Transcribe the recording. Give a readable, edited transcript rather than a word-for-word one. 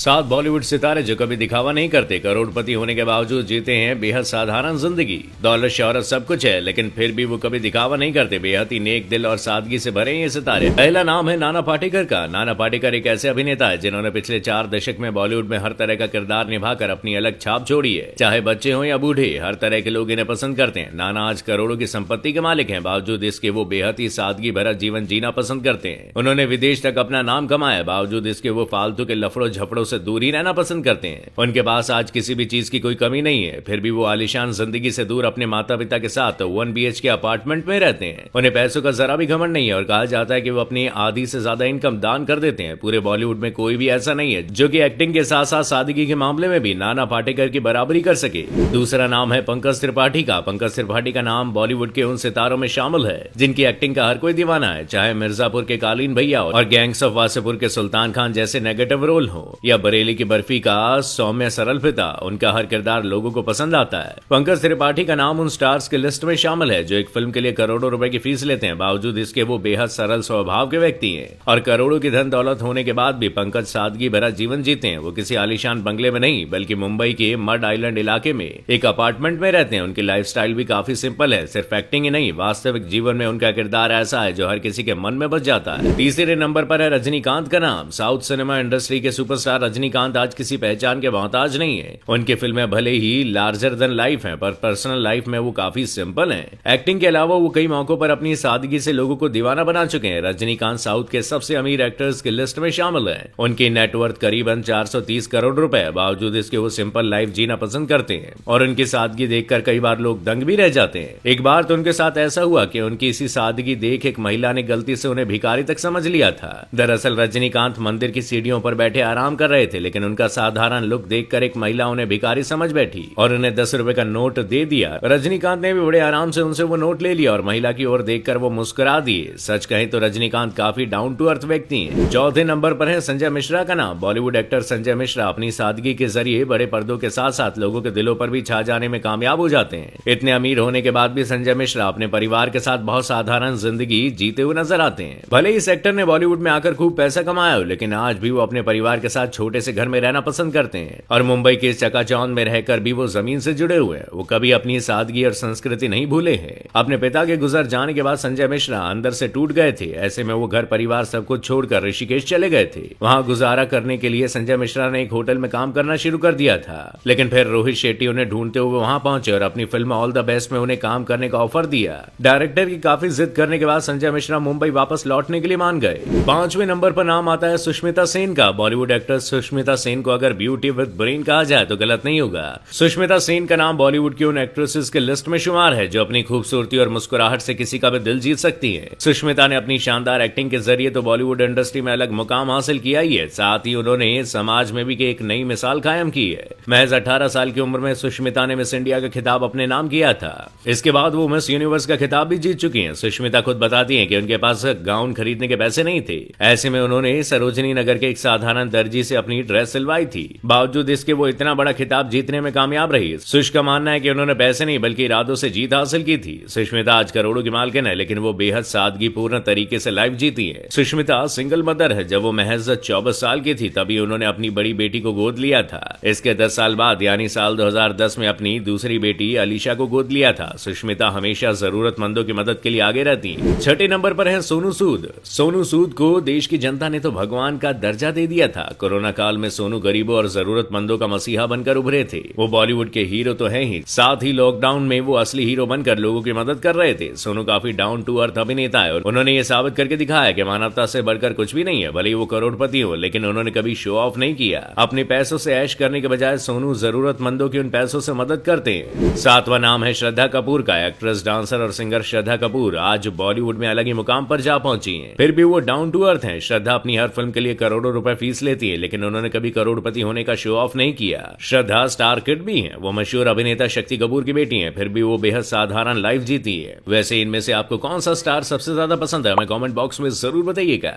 सात बॉलीवुड सितारे जो कभी दिखावा नहीं करते, करोड़पति होने के बावजूद जीते हैं बेहद साधारण जिंदगी। दौलत शोहरत सब कुछ है, लेकिन फिर भी वो कभी दिखावा नहीं करते। बेहद ही नेक दिल और सादगी से भरे हैं ये सितारे। पहला नाम है नाना पाटेकर का। नाना पाटेकर एक ऐसे अभिनेता है जिन्होंने पिछले 4 दशक में बॉलीवुड में हर तरह का किरदार निभाकर अपनी अलग छाप छोड़ी है। चाहे बच्चे हो या बूढ़े, हर तरह के लोग इन्हें पसंद करते हैं। नाना आज करोड़ों की संपत्ति के मालिक हैं, बावजूद इसके वो बेहद ही सादगी भरा जीवन जीना पसंद करते हैं। उन्होंने विदेश तक अपना नाम कमाया, बावजूद इसके वो फालतू के लफड़ों झपड़ों से दूर ही रहना पसंद करते हैं। उनके पास आज किसी भी चीज की कोई कमी नहीं है, फिर भी वो आलीशान जिंदगी से दूर अपने माता पिता के साथ 1 BHK अपार्टमेंट में रहते हैं। उन्हें पैसों का जरा भी घमंड नहीं है और कहा जाता है कि वो अपनी आधी से ज्यादा इनकम दान कर देते हैं। पूरे बॉलीवुड में कोई भी ऐसा नहीं है जो कि एक्टिंग के साथ साथ सादगी के मामले में भी नाना पाटेकर की बराबरी कर सके। दूसरा नाम है पंकज त्रिपाठी का। पंकज त्रिपाठी का नाम बॉलीवुड के उन सितारों में शामिल है जिनकी एक्टिंग का हर कोई दीवाना है, चाहे मिर्जापुर के कालीन भैया और गैंग्स ऑफ वासेपुर के सुल्तान खान जैसे नेगेटिव रोल हो, या बरेली की बर्फी का सौम्य सरल पिता। उनका हर किरदार लोगों को पसंद आता है। पंकज त्रिपाठी का नाम उन स्टार्स की लिस्ट में शामिल है जो एक फिल्म के लिए करोड़ों रुपए की फीस लेते हैं, बावजूद इसके वो बेहद सरल स्वभाव के व्यक्ति हैं। और करोड़ों की धन दौलत होने के बाद भी पंकज सादगी भरा जीवन जीते हैं। वो किसी आलीशान बंगले में नहीं, बल्कि मुंबई के मड आइलैंड इलाके में एक अपार्टमेंट में रहते हैं। उनकी लाइफस्टाइल भी काफी सिंपल है। सिर्फ एक्टिंग ही नहीं, वास्तविक जीवन में उनका किरदार ऐसा है जो हर किसी के मन में बस जाता है। तीसरे नंबर पर है रजनीकांत का नाम। साउथ सिनेमा इंडस्ट्री के सुपरस्टार रजनीकांत आज किसी पहचान के मोहताज नहीं है। उनकी फिल्में भले ही लार्जर देन लाइफ हैं, पर पर्सनल लाइफ में वो काफी सिंपल हैं। एक्टिंग के अलावा वो कई मौकों पर अपनी सादगी से लोगों को दीवाना बना चुके हैं। रजनीकांत साउथ के सबसे अमीर एक्टर्स की लिस्ट में शामिल हैं। उनकी नेटवर्थ करीबन 430 करोड़ रुपए है, बावजूद इसके वो सिंपल लाइफ जीना पसंद करते हैं और उनकी सादगी देखकर कई बार लोग दंग भी रह जाते हैं। एक बार तो उनके साथ ऐसा हुआ कि उनकी इसी सादगी देख एक महिला ने गलती से उन्हें भिखारी तक समझ लिया था। दरअसल रजनीकांत मंदिर की सीढ़ियों पर बैठे आराम कर रहे थे, लेकिन उनका साधारण लुक देखकर एक महिला उन्हें भिखारी समझ बैठी और उन्हें 10 रुपए का नोट दे दिया। रजनीकांत ने भी बड़े आराम से उनसे वो नोट ले लिया और महिला की ओर देखकर वो मुस्कुरा दिए। सच कहें तो रजनीकांत काफी डाउन टू अर्थ व्यक्ति हैं। चौथे नंबर पर है संजय मिश्रा का नाम। बॉलीवुड एक्टर संजय मिश्रा अपनी सादगी के जरिए बड़े पर्दों के साथ साथ लोगों के दिलों पर भी छा जाने में कामयाब हो जाते हैं। इतने अमीर होने के बाद भी संजय मिश्रा अपने परिवार के साथ बहुत साधारण जिंदगी जीते हुए नजर आते हैं। भले ही इस एक्टर ने बॉलीवुड में आकर खूब पैसा कमाया हो, लेकिन आज भी वो अपने परिवार के साथ छोटे से घर में रहना पसंद करते हैं और मुंबई के चकाचौंध में रहकर भी वो जमीन से जुड़े हुए हैं। वो कभी अपनी सादगी और संस्कृति नहीं भूले हैं। अपने पिता के गुजर जाने के बाद संजय मिश्रा अंदर से टूट गए थे। ऐसे में वो घर परिवार सब कुछ छोड़कर ऋषिकेश चले गए थे। वहां गुजारा करने के लिए संजय मिश्रा ने एक होटल में काम करना शुरू कर दिया था, लेकिन फिर रोहित शेट्टी उन्हें ढूंढते हुए वहां पहुंचे और अपनी फिल्म ऑल द बेस्ट में उन्हें काम करने का ऑफर दिया। डायरेक्टर की काफी जिद करने के बाद संजय मिश्रा मुंबई वापस लौटने के लिए मान गए। 5वें नंबर पर नाम आता है सुष्मिता सेन का। बॉलीवुड एक्टर सुष्मिता सेन को अगर ब्यूटी विद ब्रेन कहा जाए तो गलत नहीं होगा। सुष्मिता सेन का नाम बॉलीवुड की उन एक्ट्रेसेस के लिस्ट में शुमार है जो अपनी खूबसूरती और मुस्कुराहट से किसी का भी दिल जीत सकती है। सुष्मिता ने अपनी शानदार एक्टिंग के जरिए तो बॉलीवुड इंडस्ट्री में अलग मुकाम हासिल किया ही है, साथ ही उन्होंने समाज में भी एक नई मिसाल कायम की है। महज 18 साल की उम्र में सुष्मिता ने मिस इंडिया का खिताब अपने नाम किया था। इसके बाद वो मिस यूनिवर्स का खिताब भी जीत चुकी हैं। सुष्मिता खुद बताती हैं कि उनके पास गाउन खरीदने के पैसे नहीं थे। ऐसे में उन्होंने सरोजनी नगर के एक साधारण दर्जी से अपनी ड्रेस सिलवाई थी। बावजूद इसके वो इतना बड़ा खिताब जीतने में कामयाब रही। सुष का मानना है कि उन्होंने पैसे नहीं बल्कि इरादों से जीत हासिल की थी। सुष्मिता आज करोड़ों की मालकिन है, लेकिन वो बेहद सादगी पूर्ण तरीके से लाइफ जीती है। सुष्मिता सिंगल मदर है। जब वो महज 24 साल की थी तभी उन्होंने अपनी बड़ी बेटी को गोद लिया था। इसके 10 साल बाद यानी साल 2010 में अपनी दूसरी बेटी अलीशा को गोद लिया था। सुष्मिता हमेशा जरूरतमंदों की मदद के लिए आगे रहती है। 6ठे नंबर पर है सोनू सूद। सोनू सूद को देश की जनता ने तो भगवान का दर्जा दे दिया था। कोरोना काल में सोनू गरीबों और जरूरतमंदों का मसीहा बनकर उभरे थे। वो बॉलीवुड के हीरो तो हैं ही, साथ ही लॉकडाउन में वो असली हीरो बनकर लोगों की मदद कर रहे थे। सोनू काफी डाउन टू अर्थ अभिनेता है और उन्होंने ये साबित करके दिखाया कि मानवता से बढ़कर कुछ भी नहीं है। भले ही वो करोड़पति हो, लेकिन उन्होंने कभी शो ऑफ नहीं किया। अपने पैसों से ऐश करने के बजाय सोनू जरूरतमंदों की उन पैसों से मदद करते हैं। 7वां नाम है श्रद्धा कपूर का। एक्ट्रेस, डांसर और सिंगर श्रद्धा कपूर आज बॉलीवुड में अलग ही मुकाम पर जा पहुंची है। फिर भी वो डाउन टू अर्थ है। श्रद्धा अपनी हर फिल्म के लिए करोड़ों रुपए फीस लेती है, लेकिन उन्होंने कभी करोड़पति होने का शो ऑफ नहीं किया। श्रद्धा स्टार किड भी है। वो मशहूर अभिनेता शक्ति कपूर की बेटी है, फिर भी वो बेहद साधारण लाइफ जीती है। वैसे इनमें से आपको कौन सा स्टार सबसे ज्यादा पसंद है, हमें कमेंट बॉक्स में जरूर बताइएगा।